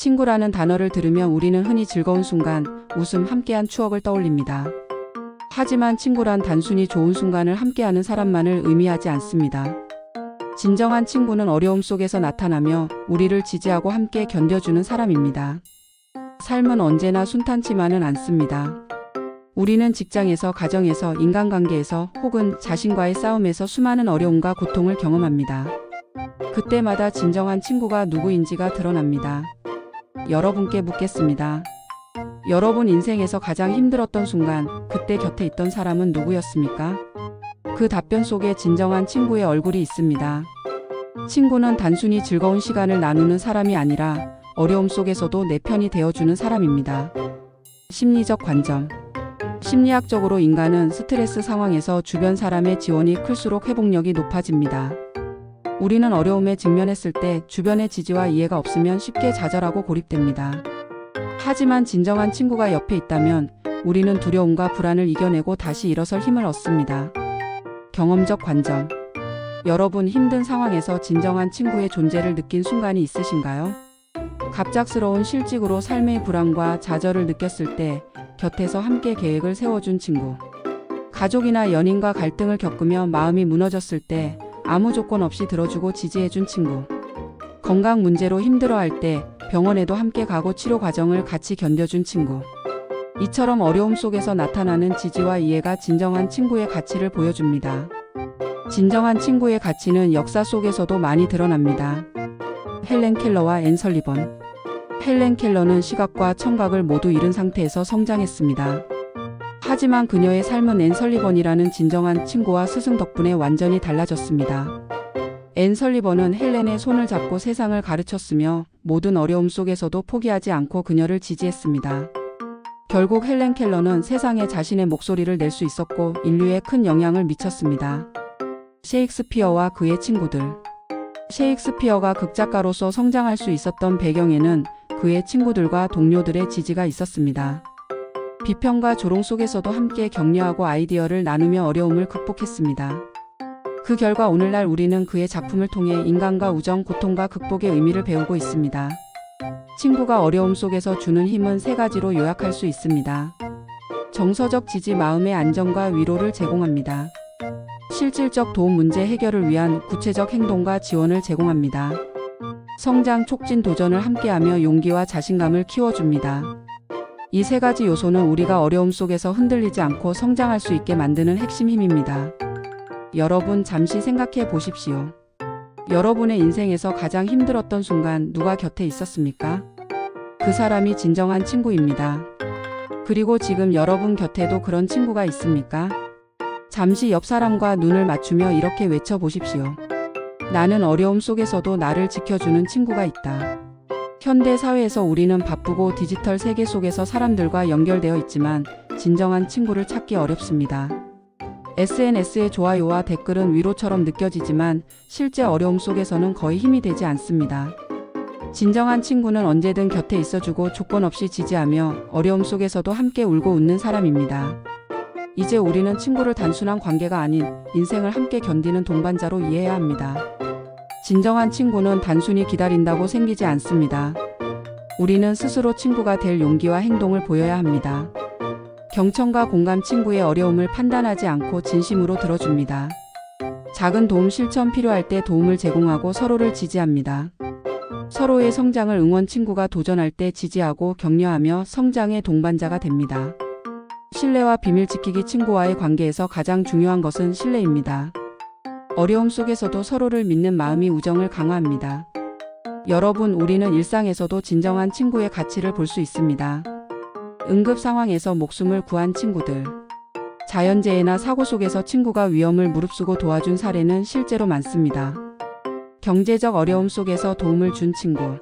친구라는 단어를 들으면 우리는 흔히 즐거운 순간, 웃음, 함께한 추억을 떠올립니다. 하지만 친구란 단순히 좋은 순간을 함께하는 사람만을 의미하지 않습니다. 진정한 친구는 어려움 속에서 나타나며 우리를 지지하고 함께 견뎌주는 사람입니다. 삶은 언제나 순탄치만은 않습니다. 우리는 직장에서, 가정에서, 인간관계에서 혹은 자신과의 싸움에서 수많은 어려움과 고통을 경험합니다. 그때마다 진정한 친구가 누구인지가 드러납니다. 여러분께 묻겠습니다. 여러분 인생에서 가장 힘들었던 순간, 그때 곁에 있던 사람은 누구였습니까? 그 답변 속에 진정한 친구의 얼굴이 있습니다. 친구는 단순히 즐거운 시간을 나누는 사람이 아니라 어려움 속에서도 내 편이 되어주는 사람입니다. 심리적 관점. 심리학적으로 인간은 스트레스 상황에서 주변 사람의 지원이 클수록 회복력이 높아집니다. 우리는 어려움에 직면했을 때 주변의 지지와 이해가 없으면 쉽게 좌절하고 고립됩니다. 하지만 진정한 친구가 옆에 있다면 우리는 두려움과 불안을 이겨내고 다시 일어설 힘을 얻습니다. 경험적 관점. 여러분 힘든 상황에서 진정한 친구의 존재를 느낀 순간이 있으신가요? 갑작스러운 실직으로 삶의 불안과 좌절을 느꼈을 때 곁에서 함께 계획을 세워준 친구. 가족이나 연인과 갈등을 겪으며 마음이 무너졌을 때 아무 조건 없이 들어주고 지지해준 친구. 건강 문제로 힘들어할 때 병원에도 함께 가고 치료 과정을 같이 견뎌준 친구. 이처럼 어려움 속에서 나타나는 지지와 이해가 진정한 친구의 가치를 보여줍니다. 진정한 친구의 가치는 역사 속에서도 많이 드러납니다. 헬렌 켈러와 앤 설리번. 헬렌 켈러는 시각과 청각을 모두 잃은 상태에서 성장했습니다. 하지만 그녀의 삶은 앤 설리번이라는 진정한 친구와 스승 덕분에 완전히 달라졌습니다. 앤 설리번은 헬렌의 손을 잡고 세상을 가르쳤으며 모든 어려움 속에서도 포기하지 않고 그녀를 지지했습니다. 결국 헬렌 켈러는 세상에 자신의 목소리를 낼 수 있었고 인류에 큰 영향을 미쳤습니다. 셰익스피어와 그의 친구들. 셰익스피어가 극작가로서 성장할 수 있었던 배경에는 그의 친구들과 동료들의 지지가 있었습니다. 비평과 조롱 속에서도 함께 격려하고 아이디어를 나누며 어려움을 극복했습니다. 그 결과 오늘날 우리는 그의 작품을 통해 인간과 우정, 고통과 극복의 의미를 배우고 있습니다. 친구가 어려움 속에서 주는 힘은 세 가지로 요약할 수 있습니다. 정서적 지지, 마음의 안정과 위로를 제공합니다. 실질적 도움, 문제 해결을 위한 구체적 행동과 지원을 제공합니다. 성장, 촉진, 도전을 함께하며 용기와 자신감을 키워줍니다. 이 세 가지 요소는 우리가 어려움 속에서 흔들리지 않고 성장할 수 있게 만드는 핵심 힘입니다. 여러분 잠시 생각해 보십시오. 여러분의 인생에서 가장 힘들었던 순간 누가 곁에 있었습니까? 그 사람이 진정한 친구입니다. 그리고 지금 여러분 곁에도 그런 친구가 있습니까? 잠시 옆 사람과 눈을 맞추며 이렇게 외쳐보십시오. 나는 어려움 속에서도 나를 지켜주는 친구가 있다. 현대 사회에서 우리는 바쁘고 디지털 세계 속에서 사람들과 연결되어 있지만 진정한 친구를 찾기 어렵습니다. SNS의 좋아요와 댓글은 위로처럼 느껴지지만 실제 어려움 속에서는 거의 힘이 되지 않습니다. 진정한 친구는 언제든 곁에 있어주고 조건 없이 지지하며 어려움 속에서도 함께 울고 웃는 사람입니다. 이제 우리는 친구를 단순한 관계가 아닌 인생을 함께 견디는 동반자로 이해해야 합니다. 진정한 친구는 단순히 기다린다고 생기지 않습니다. 우리는 스스로 친구가 될 용기와 행동을 보여야 합니다. 경청과 공감, 친구의 어려움을 판단하지 않고 진심으로 들어줍니다. 작은 도움, 실천 필요할 때 도움을 제공하고 서로를 지지합니다. 서로의 성장을 응원, 친구가 도전할 때 지지하고 격려하며 성장의 동반자가 됩니다. 신뢰와 비밀 지키기. 친구와의 관계에서 가장 중요한 것은 신뢰입니다. 어려움 속에서도 서로를 믿는 마음이 우정을 강화합니다. 여러분, 우리는 일상에서도 진정한 친구의 가치를 볼 수 있습니다. 응급 상황에서 목숨을 구한 친구들. 자연재해나 사고 속에서 친구가 위험을 무릅쓰고 도와준 사례는 실제로 많습니다. 경제적 어려움 속에서 도움을 준 친구.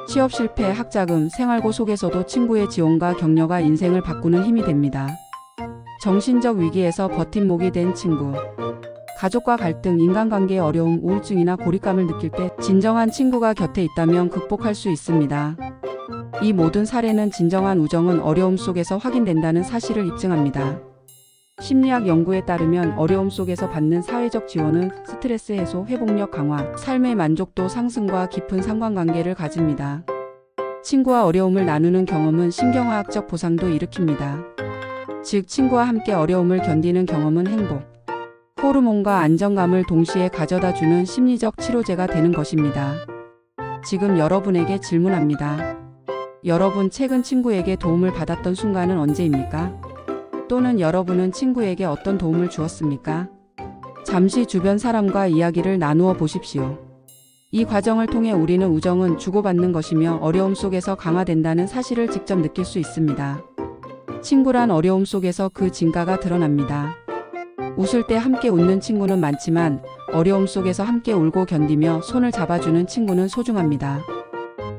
취업 실패, 학자금, 생활고 속에서도 친구의 지원과 격려가 인생을 바꾸는 힘이 됩니다. 정신적 위기에서 버팀목이 된 친구. 가족과 갈등, 인간관계의 어려움, 우울증이나 고립감을 느낄 때 진정한 친구가 곁에 있다면 극복할 수 있습니다. 이 모든 사례는 진정한 우정은 어려움 속에서 확인된다는 사실을 입증합니다. 심리학 연구에 따르면 어려움 속에서 받는 사회적 지원은 스트레스 해소, 회복력 강화, 삶의 만족도 상승과 깊은 상관관계를 가집니다. 친구와 어려움을 나누는 경험은 신경화학적 보상도 일으킵니다. 즉, 친구와 함께 어려움을 견디는 경험은 행복, 호르몬과 안정감을 동시에 가져다주는 심리적 치료제가 되는 것입니다. 지금 여러분에게 질문합니다. 여러분 최근 친구에게 도움을 받았던 순간은 언제입니까? 또는 여러분은 친구에게 어떤 도움을 주었습니까? 잠시 주변 사람과 이야기를 나누어 보십시오. 이 과정을 통해 우리는 우정은 주고받는 것이며 어려움 속에서 강화된다는 사실을 직접 느낄 수 있습니다. 친구란 어려움 속에서 그 진가가 드러납니다. 웃을 때 함께 웃는 친구는 많지만 어려움 속에서 함께 울고 견디며 손을 잡아주는 친구는 소중합니다.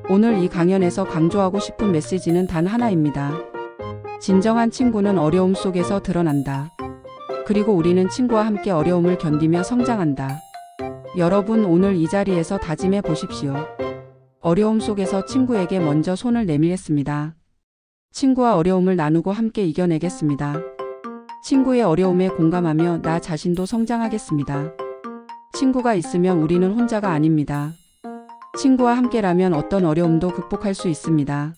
오늘 이 강연에서 강조하고 싶은 메시지는 단 하나입니다. 진정한 친구는 어려움 속에서 드러난다. 그리고 우리는 친구와 함께 어려움을 견디며 성장한다. 여러분, 오늘 이 자리에서 다짐해 보십시오. 어려움 속에서 친구에게 먼저 손을 내밀겠습니다. 친구와 어려움을 나누고 함께 이겨내겠습니다. 친구의 어려움에 공감하며 나 자신도 성장하겠습니다. 친구가 있으면 우리는 혼자가 아닙니다. 친구와 함께라면 어떤 어려움도 극복할 수 있습니다.